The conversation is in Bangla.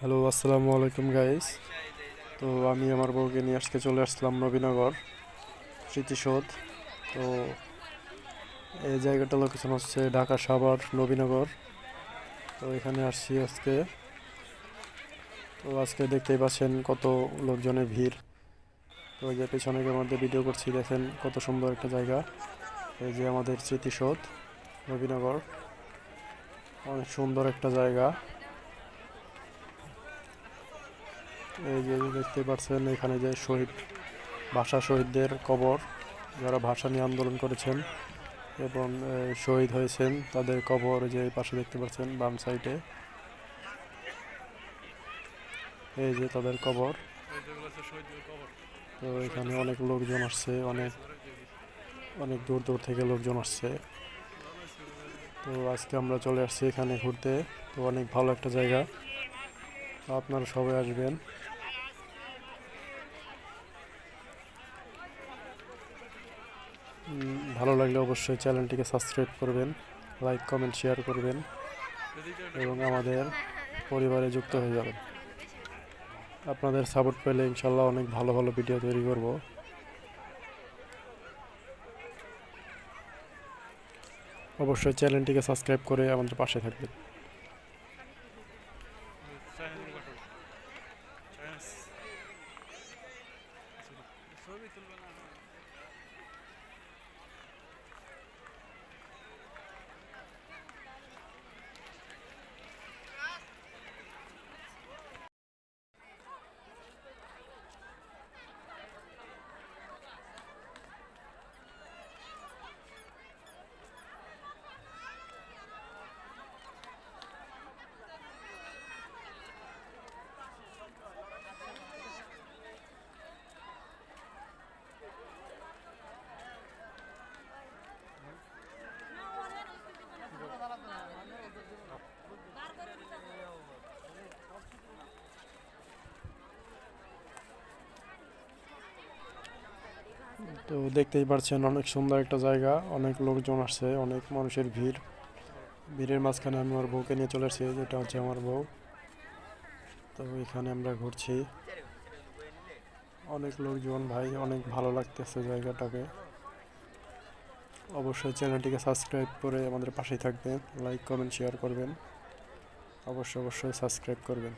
হ্যালো, আসসালামু আলাইকুম গাইস। তো আমি আমার বউকে নিয়ে আজকে চলে আসলাম নবীনগর স্মৃতিসৌধ। তো এই জায়গাটা লোকেশন হচ্ছে ঢাকা সাভার নবীনগর। তো এখানে আসছি আজকে। তো আজকে দেখতেই পাচ্ছেন কত লোকজনের ভিড়। তো এই যে পেছনের মধ্যে ভিডিও করছি, দেখেন কত সুন্দর একটা জায়গা। এই যে আমাদের স্মৃতিসৌধ নবীনগর, অনেক সুন্দর একটা জায়গা। এই যে দেখতে পাচ্ছেন এখানে যে ভাষা শহীদদের কবর, যারা ভাষা নিয়ে আন্দোলন করেছেন এবং শহীদ হয়েছেন তাদের কবর যে এই পাশে দেখতে পাচ্ছেন বাম সাইডে। এই যে তাদের কবর। তো এখানে অনেক লোকজন আসছে, অনেক অনেক দূর দূর থেকে লোকজন আসছে। তো আজকে আমরা চলে আসছি এখানে ঘুরতে। তো অনেক ভালো একটা জায়গা, তো আপনারা সবাই আসবেন। ভালো লাগলে অবশ্যই চ্যানেলটিকে সাবস্ক্রাইব করবেন, লাইক কমেন্ট শেয়ার করবেন এবং আমাদের পরিবারে যুক্ত হয়ে যাবেন। আপনাদের সাপোর্ট পেলে ইনশাল্লাহ অনেক ভালো ভালো ভিডিও তৈরি করব। অবশ্যই চ্যানেলটিকে সাবস্ক্রাইব করে আমাদের পাশে থাকবেন। তো দেখতেই পাচ্ছেন অনেক সুন্দর একটা জায়গা, অনেক লোকজন আসছে, অনেক মানুষের ভিড়। ভিড়ের মাঝখানে আমি আমার বউকে নিয়ে চলে আসছি, যেটা হচ্ছে আমার বউ। তো এখানে আমরা ঘুরছি, অনেক লোকজন ভাই, অনেক ভালো লাগতেছে জায়গাটাকে। অবশ্যই চ্যানেলটিকে সাবস্ক্রাইব করে আমাদের পাশেই থাকবেন, লাইক কমেন্ট শেয়ার করবেন। অবশ্যই অবশ্যই সাবস্ক্রাইব করবেন।